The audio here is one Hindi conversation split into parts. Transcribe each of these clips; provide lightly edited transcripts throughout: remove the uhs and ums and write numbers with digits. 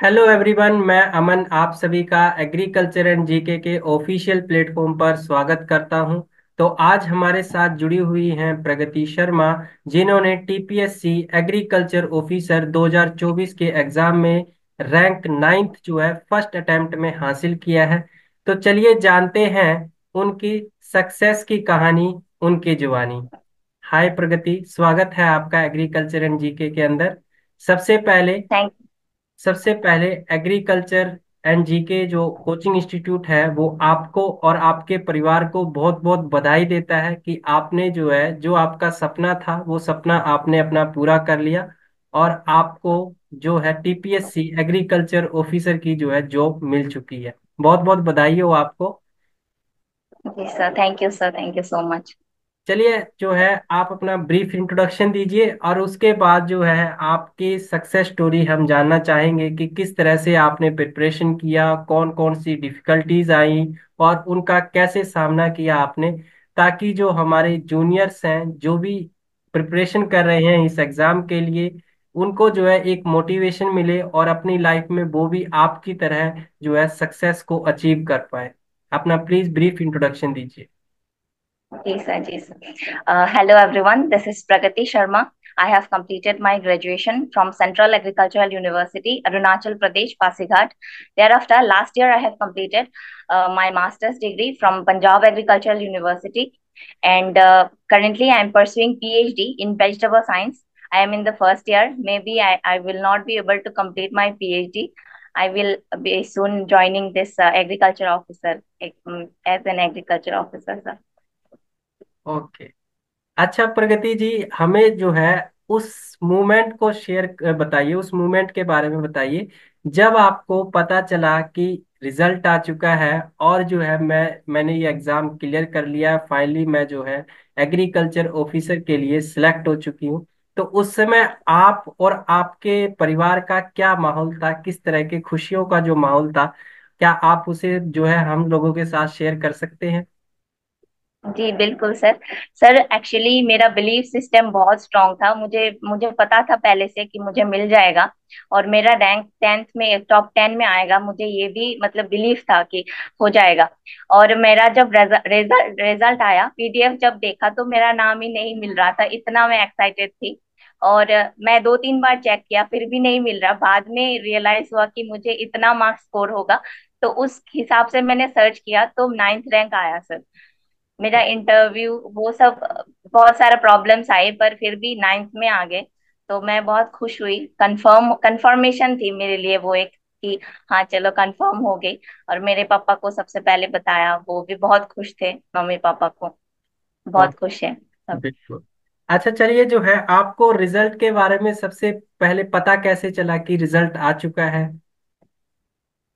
हेलो एवरीवन, मैं अमन आप सभी का एग्रीकल्चर एंड जीके के ऑफिशियल प्लेटफॉर्म पर स्वागत करता हूं। तो आज हमारे साथ जुड़ी हुई हैं प्रगति शर्मा, जिन्होंने टीपीएससी एग्रीकल्चर ऑफिसर 2024 के एग्जाम में रैंक नाइन्थ जो है फर्स्ट अटेम्प्ट में हासिल किया है। तो चलिए जानते हैं उनकी सक्सेस की कहानी, उनकी जुबानी। हाय प्रगति, स्वागत है आपका एग्रीकल्चर एंड जीके के अंदर। सबसे पहले थैंक सबसे पहले एग्रीकल्चर एंड जीके जो कोचिंग इंस्टीट्यूट है वो आपको और आपके परिवार को बहुत बहुत बधाई देता है कि आपने जो है, जो आपका सपना था वो सपना आपने अपना पूरा कर लिया और आपको जो है टीपीएससी एग्रीकल्चर ऑफिसर की जो है जॉब मिल चुकी है। बहुत बहुत बधाई हो आपको। जी sir, thank you sir, thank you so much. चलिए जो है आप अपना ब्रीफ इंट्रोडक्शन दीजिए और उसके बाद जो है आपकी सक्सेस स्टोरी हम जानना चाहेंगे कि किस तरह से आपने प्रिपरेशन किया, कौन कौन सी डिफिकल्टीज आई और उनका कैसे सामना किया आपने, ताकि जो हमारे जूनियर्स हैं जो भी प्रिपरेशन कर रहे हैं इस एग्जाम के लिए, उनको जो है एक मोटिवेशन मिले और अपनी लाइफ में वो भी आपकी तरह जो है सक्सेस को अचीव कर पाए। अपना प्लीज ब्रीफ इंट्रोडक्शन दीजिए। जी सर, जी sir. Hello everyone, this is Pragati Sharma. I have completed my graduation from Central Agricultural University, Arunachal Pradesh, Pasighat. Thereafter, last year I have completed my master's degree from Punjab Agricultural University, and currently I am pursuing PhD in vegetable science. I am in the first year. Maybe I will not be able to complete my PhD. I will be soon joining this agriculture officer, as an agriculture officer, sir. Okay. अच्छा प्रगति जी, हमें जो है उस मूवमेंट को शेयर बताइए, उस मूवमेंट के बारे में बताइए जब आपको पता चला कि रिजल्ट आ चुका है और जो है मैंने ये एग्जाम क्लियर कर लिया, फाइनली मैं जो है एग्रीकल्चर ऑफिसर के लिए सिलेक्ट हो चुकी हूँ। तो उस समय आप और आपके परिवार का क्या माहौल था, किस तरह के खुशियों का जो माहौल था, क्या आप उसे जो है हम लोगों के साथ शेयर कर सकते हैं? जी बिल्कुल सर। सर एक्चुअली मेरा बिलीफ सिस्टम बहुत स्ट्रांग था। मुझे मुझे पता था पहले से कि मुझे मिल जाएगा और मेरा रैंक 10th में टॉप 10 में आएगा। मुझे ये भी मतलब बिलीफ था कि हो जाएगा। और मेरा जब रिजल्ट रिजल्ट आया, पीडीएफ जब देखा तो मेरा नाम ही नहीं मिल रहा था, इतना मैं एक्साइटेड थी। और मैं 2-3 बार चेक किया फिर भी नहीं मिल रहा। बाद में रियलाइज हुआ कि मुझे इतना मार्क्स स्कोर होगा, तो उस हिसाब से मैंने सर्च किया तो 9th रैंक आया सर। मेरा इंटरव्यू वो सब, बहुत सारा प्रॉब्लम्स आए पर फिर भी 9th में आ गए। तो मैं बहुत खुश हुई। कंफर्मेशन थी मेरे लिए वो एक, कि हाँ चलो कंफर्म हो गई। और मेरे पापा को सबसे पहले बताया, वो भी बहुत खुश थे, मम्मी पापा को ओ, बहुत खुश है सब। बिल्कुल। अच्छा चलिए जो है आपको रिजल्ट के बारे में सबसे पहले पता कैसे चला कि रिजल्ट आ चुका है?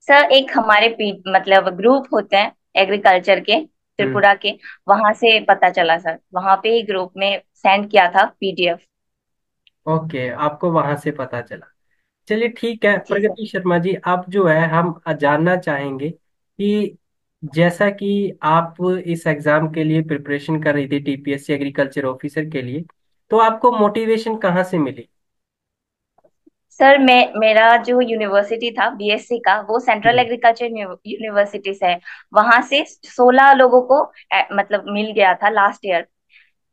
सर एक हमारे मतलब ग्रुप होते हैं एग्रीकल्चर के, हम्म। त्रिपुरा के, वहां से पता चला सर। वहां पे ही ग्रुप में सेंड किया था पीडीएफ। ओके, आपको वहां से पता चला। चलिए ठीक है जी सर। प्रगति शर्मा जी, अब जो है हम जानना चाहेंगे कि जैसा कि आप इस एग्जाम के लिए प्रिपरेशन कर रही थी टीपीएससी एग्रीकल्चर ऑफिसर के लिए, तो आपको मोटिवेशन कहाँ से मिली? सर मैं मेरा जो यूनिवर्सिटी था बीएससी का, वो सेंट्रल हम्म। एग्रीकल्चर यूनिवर्सिटी से है। वहां से 16 लोगों को मतलब मिल गया था लास्ट ईयर।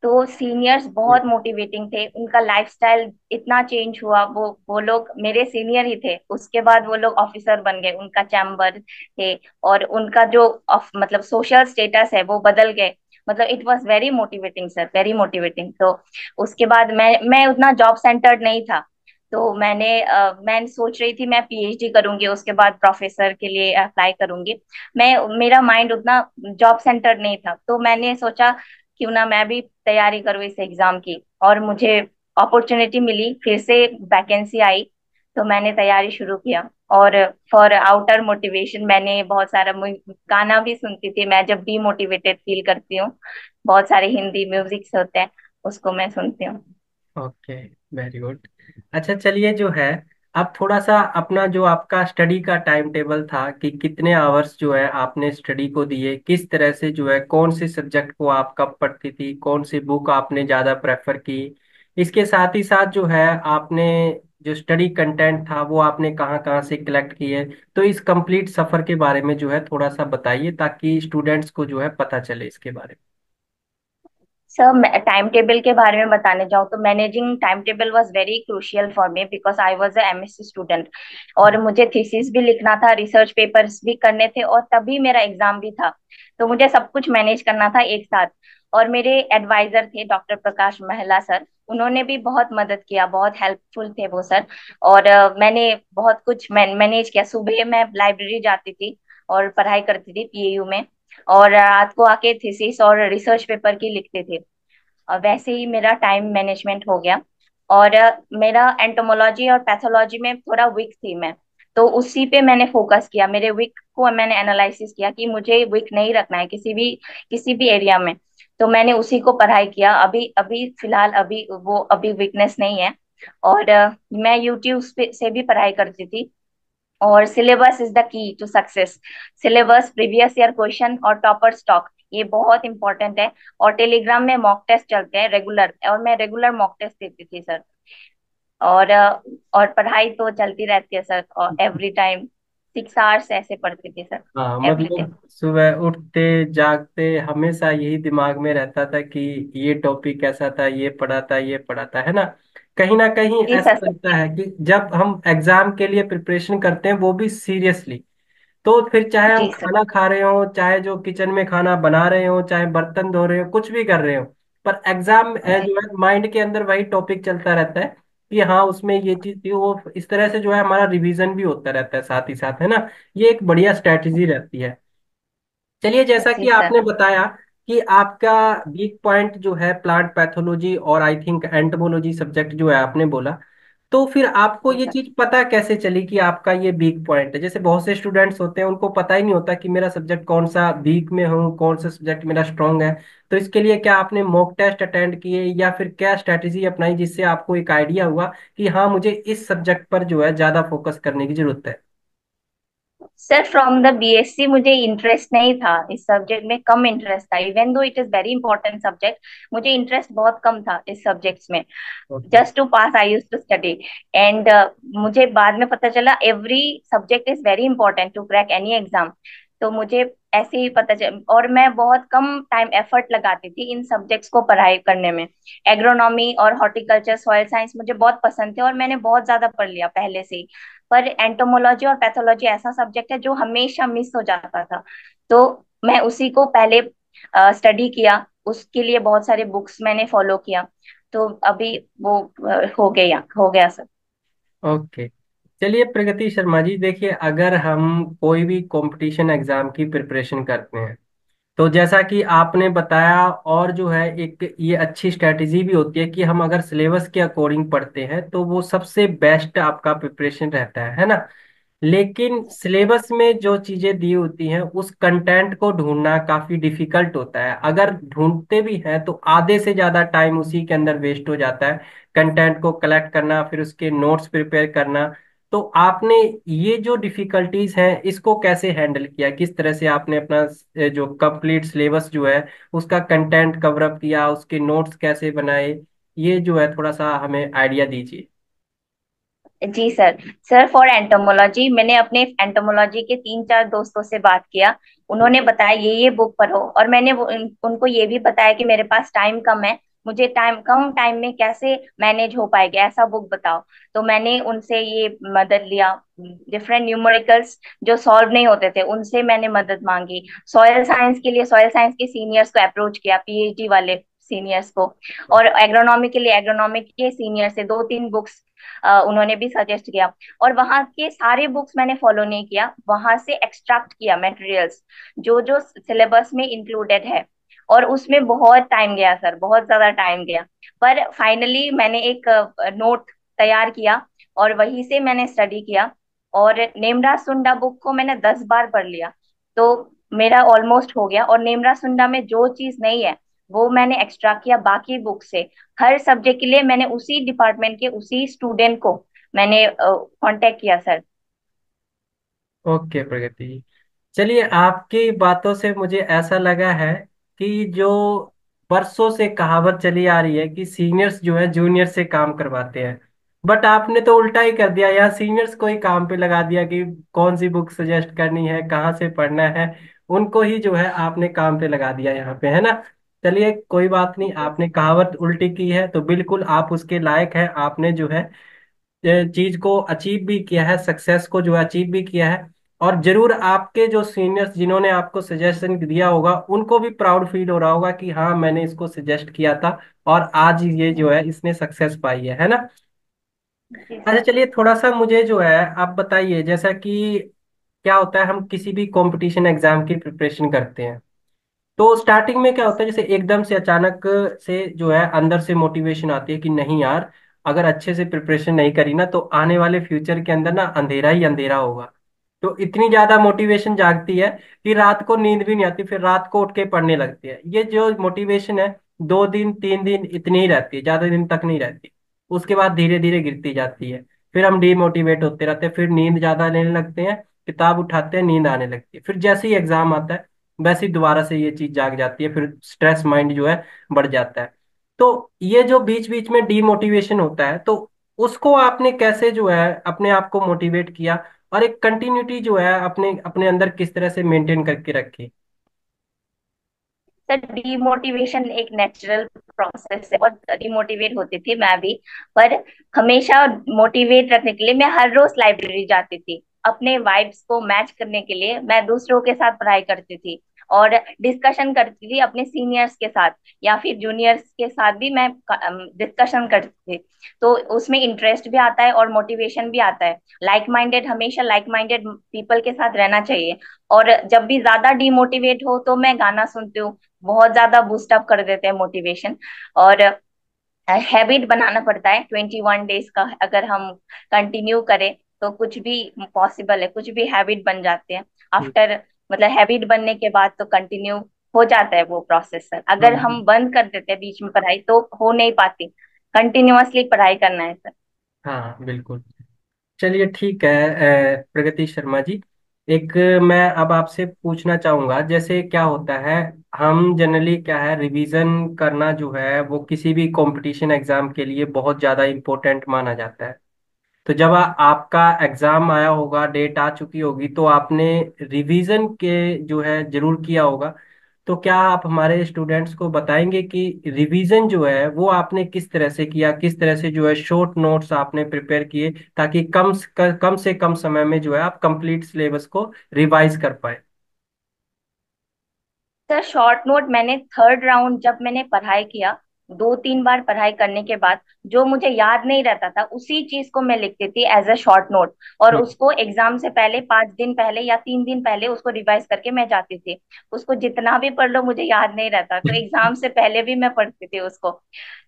तो सीनियर्स बहुत मोटिवेटिंग थे, उनका लाइफस्टाइल इतना चेंज हुआ। वो लोग मेरे सीनियर ही थे, उसके बाद वो लोग ऑफिसर बन गए, उनका चैम्बर थे। और उनका जो मतलब सोशल स्टेटस है वो बदल गए। मतलब it was very motivating sir, very motivating. तो उसके बाद मैं उतना जॉब सेंटर्ड नहीं था। तो मैं सोच रही थी मैं पीएचडी करूंगी, उसके बाद प्रोफेसर के लिए अप्लाई करूंगी। मेरा माइंड उतना जॉब सेंटर्ड नहीं था, तो मैंने सोचा क्यों ना मैं भी तैयारी करूँ इस एग्जाम की। और मुझे अपॉर्चुनिटी मिली, फिर से वैकेंसी आई, तो मैंने तैयारी शुरू किया। और फॉर आउटर मोटिवेशन मैंने बहुत सारा गाना भी सुनती थी। मैं जब भी मोटिवेटेड फील करती हूँ, बहुत सारे हिंदी म्यूजिक होते हैं, उसको मैं सुनती हूँ। Okay, very good. अच्छा चलिए जो है अब थोड़ा सा अपना जो आपका स्टडी का टाइम टेबल था कि कितने आवर्स जो है आपने स्टडी को दिए, किस तरह से जो है कौन से सब्जेक्ट को आप कब पढ़ती थी, कौन सी बुक आपने ज़्यादा प्रेफर की, इसके साथ ही साथ जो है आपने जो स्टडी कंटेंट था वो आपने कहाँ कहाँ से कलेक्ट किए, तो इस कंप्लीट सफर के बारे में जो है थोड़ा सा बताइए, ताकि स्टूडेंट्स को जो है पता चले इसके बारे सर, टाइम टेबल के बारे में बताने जाऊँ तो managing time table was very crucial for me because I was a MSc student. में। और मुझे थीसिस भी लिखना था, रिसर्च पेपर्स भी करने थे, और तभी मेरा एग्जाम भी था। तो मुझे सब कुछ मैनेज करना था एक साथ। और मेरे एडवाइजर थे डॉक्टर प्रकाश महिला सर, उन्होंने भी बहुत मदद किया, बहुत हेल्पफुल थे वो सर। और मैंने बहुत कुछ मैनेज किया। सुबह मैं लाइब्रेरी जाती थी और पढ़ाई करती थी पीएयू में, और रात को आके थीसिस और रिसर्च पेपर की लिखते थे। वैसे ही मेरा टाइम मैनेजमेंट हो गया। और मेरा एंटोमोलॉजी और पैथोलॉजी में थोड़ा वीक थी मैं, तो उसी पे मैंने फोकस किया। मेरे वीक को मैंने एनालिसिस किया कि मुझे वीक नहीं रखना है किसी भी एरिया में। तो मैंने उसी को पढ़ाई किया। अभी अभी फिलहाल अभी वीकनेस नहीं है। और मैं यूट्यूब से भी पढ़ाई करती थी। और syllabus is the key to success. Syllabus, previous year question और टॉपर स्टॉक, ये बहुत इंपॉर्टेंट है। और टेलीग्राम में मॉक टेस्ट चलते हैं रेगुलर, और मैं रेगुलर मॉक टेस्ट देती थी सर। और और पढ़ाई तो चलती रहती है सर, और एवरी टाइम 6 आवर्स ऐसे पढ़ती थी सर, हाँ, एवरीथिंग। मतलब सुबह उठते जागते हमेशा यही दिमाग में रहता था कि ये टॉपिक ऐसा था, ये पढ़ा था, ये पढ़ा था, है ना कहीं जी ऐसा सर, लगता सत्य। है कि जब हम एग्जाम के लिए प्रिपरेशन करते हैं वो भी सीरियसली, तो फिर चाहे हम जी सर। खाना खा रहे हो, चाहे जो किचन में खाना बना रहे हो, चाहे बर्तन धो रहे हो, कुछ भी कर रहे हो, पर एग्जाम जी जो है माइंड के अंदर वही टॉपिक चलता रहता है कि हाँ उसमें ये चीज थी, वो इस तरह से जो है हमारा रिवीजन भी होता रहता है साथ ही साथ, है ना। ये एक बढ़िया स्ट्रैटेजी रहती है। चलिए, जैसा जी कि सर। आपने बताया कि आपका वीक पॉइंट जो है प्लांट पैथोलॉजी और आई थिंक एंटोमोलॉजी सब्जेक्ट जो है आपने बोला, तो फिर आपको जी ये सर। चीज पता कैसे चली कि आपका ये वीक पॉइंट है? जैसे बहुत से स्टूडेंट्स होते हैं उनको पता ही नहीं होता कि मेरा सब्जेक्ट कौन सा वीक में हूँ, कौन सा सब्जेक्ट मेरा स्ट्रांग है। तो इसके लिए क्या आपने मॉक टेस्ट अटेंड किए, या फिर क्या स्ट्रेटेजी अपनाई जिससे आपको एक आइडिया हुआ कि हाँ मुझे इस सब्जेक्ट पर जो है ज्यादा फोकस करने की जरूरत है? सर, फ्रॉम द बीएससी मुझे इंटरेस्ट नहीं था इस सब्जेक्ट में, कम इंटरेस्ट था। Even though it is very important subject, मुझे इंटरेस्ट बहुत कम था इस सब्जेक्ट्स में। Okay. Just to pass I use to study. And मुझे बाद में पता चला every subject is very important to crack any exam. तो मुझे ऐसे ही पता चल, और मैं बहुत कम टाइम एफर्ट लगाती थी इन सब्जेक्ट्स को पढ़ाई करने में। एग्रोनॉमी और हॉर्टिकल्चर, सॉइल साइंस मुझे बहुत पसंद थे, और मैंने बहुत ज्यादा पढ़ लिया पहले से ही। पर एंटोमोलॉजी और पैथोलॉजी ऐसा सब्जेक्ट है जो हमेशा मिस हो जाता था। तो मैं उसी को पहले स्टडी किया, उसके लिए बहुत सारे बुक्स मैंने फॉलो किया। तो अभी वो हो गया सर। ओके। चलिए प्रगति शर्मा जी, देखिए अगर हम कोई भी कंपटीशन एग्जाम की प्रिपरेशन करते हैं, तो जैसा कि आपने बताया, और जो है एक ये अच्छी स्ट्रैटेजी भी होती है कि हम अगर सिलेबस के अकॉर्डिंग पढ़ते हैं तो वो सबसे बेस्ट आपका प्रिपरेशन रहता है ना। लेकिन सिलेबस में जो चीजें दी होती हैं उस कंटेंट को ढूंढना काफी डिफिकल्ट होता है। अगर ढूंढते भी हैं तो आधे से ज्यादा टाइम उसी के अंदर वेस्ट हो जाता है, कंटेंट को कलेक्ट करना, फिर उसके नोट्स प्रिपेयर करना। तो आपने ये जो डिफिकल्टीज हैं इसको कैसे हैंडल किया? किस तरह से आपने अपना जो कंप्लीट सिलेबस जो है उसका कंटेंट कवर अप किया, उसके नोट्स कैसे बनाए? ये जो है थोड़ा सा हमें आइडिया दीजिए। जी सर। सर, फॉर एंटोमोलॉजी मैंने अपने एंटोमोलॉजी के 3-4 दोस्तों से बात किया। उन्होंने बताया ये बुक पढ़ो, और मैंने उनको ये भी बताया कि मेरे पास टाइम कम है, मुझे कम टाइम में कैसे मैनेज हो पाएगा, ऐसा बुक बताओ। तो मैंने उनसे ये मदद लिया। डिफरेंट न्यूमेरिकल्स जो सॉल्व नहीं होते थे उनसे मैंने मदद मांगी। सॉयल साइंस के लिए सॉयल साइंस के सीनियर्स को अप्रोच किया, पीएचडी वाले सीनियर्स को। और एग्रोनॉमी के लिए एग्रोनॉमी के सीनियर से 2-3 बुक्स उन्होंने भी सजेस्ट किया। और वहाँ के सारे बुक्स मैंने फॉलो नहीं किया, वहां से एक्सट्रैक्ट किया मटेरियल्स जो जो सिलेबस में इंक्लूडेड है। और उसमें बहुत टाइम गया सर, बहुत ज्यादा टाइम गया। पर फाइनली मैंने एक नोट तैयार किया, और वहीं से मैंने स्टडी किया। और नेमरा सुंडा बुक को मैंने 10 बार पढ़ लिया। तो मेरा ऑलमोस्ट हो गया। और नेमरा सुंडा में जो चीज नहीं है वो मैंने एक्स्ट्रा किया बाकी बुक से। हर सब्जेक्ट के लिए मैंने उसी डिपार्टमेंट के उसी स्टूडेंट को मैंने कांटेक्ट किया सर। ओके प्रगति जी, चलिए आपकी बातों से मुझे ऐसा लगा है कि जो बरसों से कहावत चली आ रही है कि सीनियर्स जो है जूनियर से काम करवाते हैं, बट आपने तो उल्टा ही कर दिया, यहाँ सीनियर्स को ही काम पे लगा दिया कि कौन सी बुक सजेस्ट करनी है, कहाँ से पढ़ना है, उनको ही जो है आपने काम पे लगा दिया यहाँ पे, है ना। चलिए कोई बात नहीं, जी आपने कहावत उल्टी की है तो बिल्कुल आप उसके लायक हैं, आपने जो है चीज को अचीव भी किया है, सक्सेस को जो है अचीव भी किया है। और जरूर आपके जो सीनियर्स जिन्होंने आपको सजेशन दिया होगा उनको भी प्राउड फील हो रहा होगा कि हाँ मैंने इसको सजेस्ट किया था और आज ये जो है इसने सक्सेस पाई है ना। जी अच्छा सर। चलिए थोड़ा सा मुझे जो है आप बताइए, जैसा कि क्या होता है, हम किसी भी कंपटीशन एग्जाम की प्रिपरेशन करते हैं तो स्टार्टिंग में क्या होता है, जैसे एकदम से अचानक से जो है अंदर से मोटिवेशन आती है कि नहीं यार, अगर अच्छे से प्रिपरेशन नहीं करी ना तो आने वाले फ्यूचर के अंदर ना अंधेरा ही अंधेरा होगा। तो इतनी ज्यादा मोटिवेशन जागती है कि रात को नींद भी नहीं आती, फिर रात को उठ के पढ़ने लगती है। ये जो मोटिवेशन है 2 दिन 3 दिन इतनी ही रहती है, ज्यादा दिन तक नहीं रहती। उसके बाद धीरे धीरे गिरती जाती है, फिर हम डीमोटिवेट होते रहते हैं, फिर नींद ज्यादा लेने लगते हैं, किताब उठाते हैं नींद आने लगती है, फिर जैसे ही एग्जाम आता है वैसे ही दोबारा से ये चीज जाग जाती है, फिर स्ट्रेस माइंड जो है बढ़ जाता है। तो ये जो बीच बीच में डीमोटिवेशन होता है तो उसको आपने कैसे जो है अपने आप को मोटिवेट किया, और एक कंटिन्यूटी जो है अपने अपने अंदर किस तरह से मेंटेन करके रखी। सर डिमोटिवेशन एक नेचुरल प्रोसेस है, बहुत डिमोटिवेट होती थी मैं भी। पर हमेशा मोटिवेट रखने के लिए मैं हर रोज लाइब्रेरी जाती थी। अपने वाइब्स को मैच करने के लिए मैं दूसरों के साथ पढ़ाई करती थी और डिस्कशन करती थी अपने सीनियर्स के साथ, या फिर जूनियर्स के साथ भी मैं डिस्कशन करती थी। तो उसमें इंटरेस्ट भी आता है और मोटिवेशन भी आता है। लाइक माइंडेड, हमेशा लाइक माइंडेड पीपल के साथ रहना चाहिए। और जब भी ज्यादा डिमोटिवेट हो तो मैं गाना सुनती हूँ, बहुत ज्यादा बूस्ट अप कर देते हैं मोटिवेशन। और हैबिट बनाना पड़ता है 21 डेज का, अगर हम कंटिन्यू करें तो कुछ भी पॉसिबल है, कुछ भी हैबिट बन जाते हैं हम्म, आफ्टर। मतलब हैबिट बनने के बाद तो कंटिन्यू हो जाता है वो प्रोसेस सर। अगर हाँ हम बंद कर देते हैं बीच में पढ़ाई तो हो नहीं पाती। कंटिन्यूअसली पढ़ाई करना है सर। हाँ बिल्कुल। चलिए ठीक है प्रगति शर्मा जी, एक मैं अब आपसे पूछना चाहूंगा, जैसे क्या होता है, हम जनरली क्या है रिवीजन करना जो है वो किसी भी कंपटीशन एग्जाम के लिए बहुत ज़्यादा इम्पोर्टेंट माना जाता है। तो जब आपका एग्जाम आया होगा, डेट आ चुकी होगी, तो आपने रिवीजन के जो है जरूर किया होगा। तो क्या आप हमारे स्टूडेंट्स को बताएंगे कि रिवीजन जो है वो आपने किस तरह से किया, किस तरह से जो है शॉर्ट नोट्स आपने प्रिपेयर किए, ताकि कम से कम समय में जो है आप कंप्लीट सिलेबस को रिवाइज कर पाए। सर शॉर्ट नोट मैंने थर्ड राउंड जब मैंने पढ़ाई किया, 2-3 बार पढ़ाई करने के बाद जो मुझे याद नहीं रहता था उसी चीज को मैं लिखती थी एज अ शॉर्ट नोट। और हम्म। उसको एग्जाम से पहले 5 दिन पहले या 3 दिन पहले उसको रिवाइज करके मैं जाती थी। उसको जितना भी पढ़ लो मुझे याद नहीं रहता, तो एग्जाम से पहले भी मैं पढ़ती थी उसको।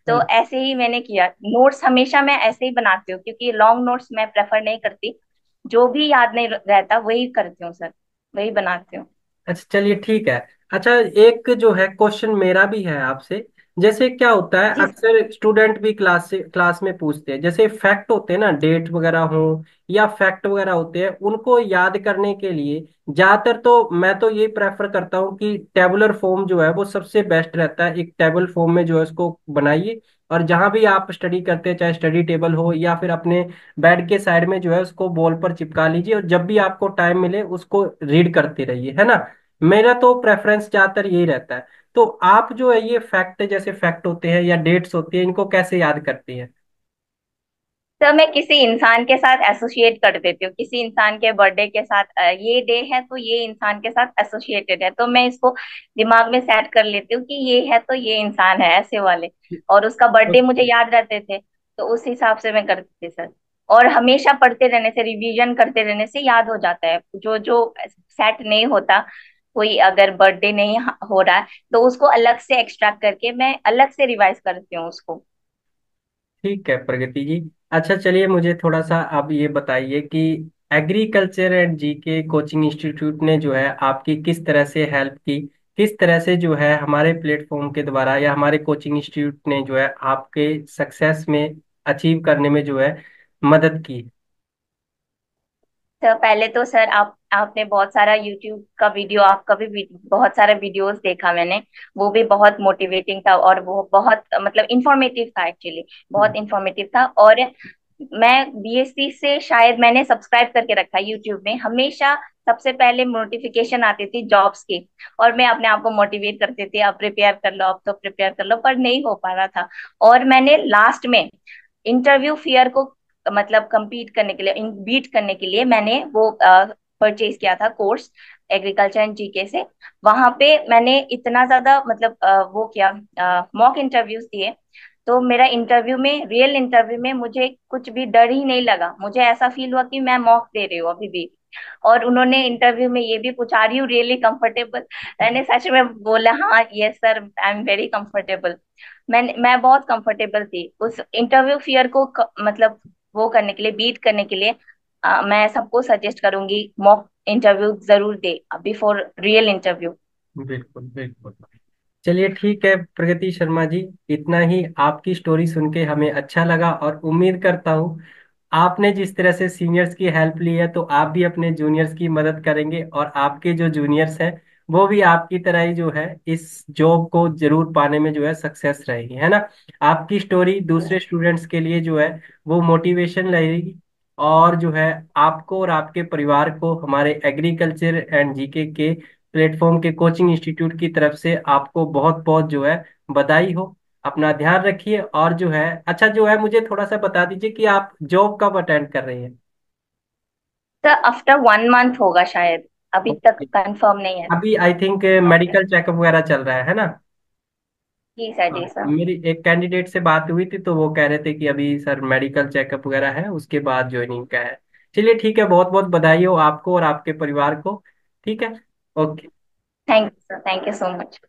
तो ऐसे ही मैंने किया। नोट्स हमेशा मैं ऐसे ही बनाती हूँ क्योंकि लॉन्ग नोट्स मैं प्रेफर नहीं करती। जो भी याद नहीं रहता वही करती हूँ सर, वही बनाती हूँ। अच्छा चलिए ठीक है। अच्छा एक जो है क्वेश्चन मेरा भी है आपसे, जैसे क्या होता है जी सर। अक्सर स्टूडेंट भी क्लास में पूछते हैं, जैसे फैक्ट होते हैं ना, डेट वगैरह हो या फैक्ट वगैरह होते हैं, उनको याद करने के लिए ज्यादातर तो मैं तो ये प्रेफर करता हूँ कि टेबुलर फॉर्म जो है वो सबसे बेस्ट रहता है। एक टेबल फॉर्म में जो है उसको बनाइए, और जहां भी आप स्टडी करते हैं, चाहे स्टडी टेबल हो या फिर अपने बेड के साइड में जो है उसको वॉल पर चिपका लीजिए, और जब भी आपको टाइम मिले उसको रीड करते रहिए, है ना। मेरा तो प्रेफरेंस ज्यादातर यही रहता है। तो आप जो है ये फैक्ट, जैसे फैक्ट होते हैं या डेट्स होती है, इनको कैसे याद करती हैं। तो मैं किसी इंसान के साथ एसोसिएट कर देती हूँ, किसी इंसान के बर्थडे के साथ, ये डे है तो ये इंसान के साथ एसोसिएटेड है, तो मैं इसको दिमाग में सेट कर लेती हूँ कि ये है तो ये इंसान है, ऐसे वाले। और उसका बर्थडे मुझे याद रहते थे तो उस हिसाब से मैं करती थी सर। और हमेशा पढ़ते रहने से, रिवीजन करते रहने से याद हो जाता है। जो जो सेट नहीं होता, कोई अगर बर्थडे नहीं हो रहा है तो उसको अलग से एक्सट्रैक्ट करके मैं अलग से रिवाइज करती हूँ उसको। ठीक है प्रगति जी। अच्छा चलिए मुझे थोड़ा सा अब ये बताइए कि agriculture and GK coaching institute ने जो है आपकी किस तरह से हेल्प की, किस तरह से जो है हमारे प्लेटफॉर्म के द्वारा या हमारे कोचिंग इंस्टीट्यूट ने जो है आपके सक्सेस में अचीव करने में जो है मदद की। तो पहले तो सर आपने बहुत सारा यूट्यूब का वीडियो, आपका भी बहुत सारा वीडियोस देखा मैंने। वो भी बहुत मोटिवेटिंग था और वो बहुत मतलब इंफॉर्मेटिव था एक्चुअली, बहुत इंफॉर्मेटिव था। और मैं बीएससी से शायद मैंने सब्सक्राइब करके रखा है यूट्यूब में हमेशा। सबसे पहले नोटिफिकेशन आती थी जॉब्स की, और मैं अपने आप को मोटिवेट करती थी, अब प्रिपेयर कर लो, अब तो प्रिपेयर कर लो, पर नहीं हो पा रहा था। और मैंने लास्ट में इंटरव्यू फियर को मतलब compete करने के लिए, बीट करने के लिए मैंने वो परचेज किया था कोर्स, एग्रीकल्चर एंड जीके से। वहां पे मैंने इतना ज्यादा मतलब वो किया, मॉक इंटरव्यूज दिए। तो मेरा इंटरव्यू में, रियल इंटरव्यू में मुझे कुछ भी डर ही नहीं लगा, मुझे ऐसा फील हुआ कि मैं मॉक दे रही हूँ अभी भी। और उन्होंने इंटरव्यू में ये भी पूछा, आर यू रियली कंफर्टेबल? मैंने सच में बोला, हाँ yes sir, I am very comfortable. मैं बहुत कंफर्टेबल थी उस इंटरव्यू फियर को मतलब वो करने के लिए, बीट करने के लिए। मैं सबको सजेस्ट करूंगी मॉक इंटरव्यू जरूर दे बिफोर रियल इंटरव्यू। बिल्कुल बिल्कुल। चलिए ठीक है प्रगति शर्मा जी, इतना ही। आपकी स्टोरी सुन के हमें अच्छा लगा, और उम्मीद करता हूँ आपने जिस तरह से सीनियर्स की हेल्प ली है तो आप भी अपने जूनियर्स की मदद करेंगे, और आपके जो जूनियर्स हैं वो भी आपकी तरह ही जो है इस जॉब को जरूर पाने में जो है सक्सेस रहेगी, है ना। आपकी स्टोरी दूसरे स्टूडेंट्स के लिए जो है वो मोटिवेशन रहेगी, और जो है आपको और आपके परिवार को हमारे एग्रीकल्चर एंड जीके के प्लेटफॉर्म के कोचिंग इंस्टीट्यूट की तरफ से आपको बहुत बहुत जो है बधाई हो। अपना ध्यान रखिए, और जो है अच्छा जो है मुझे थोड़ा सा बता दीजिए कि आप जॉब कब अटेंड कर रही हैं। सर आफ्टर 1 मंथ होगा शायद, अभी तक ओके। कंफर्म नहीं है। अभी आई थिंक मेडिकल चेकअप वगैरह चल रहा है ना। जी सर, हाँ, जी सर। मेरी एक कैंडिडेट से बात हुई थी तो वो कह रहे थे कि अभी सर मेडिकल चेकअप वगैरह है, उसके बाद ज्वाइनिंग का है। चलिए ठीक है, बहुत बहुत बधाई हो आपको और आपके परिवार को। ठीक है। Okay. Thank you sir, thank you so much.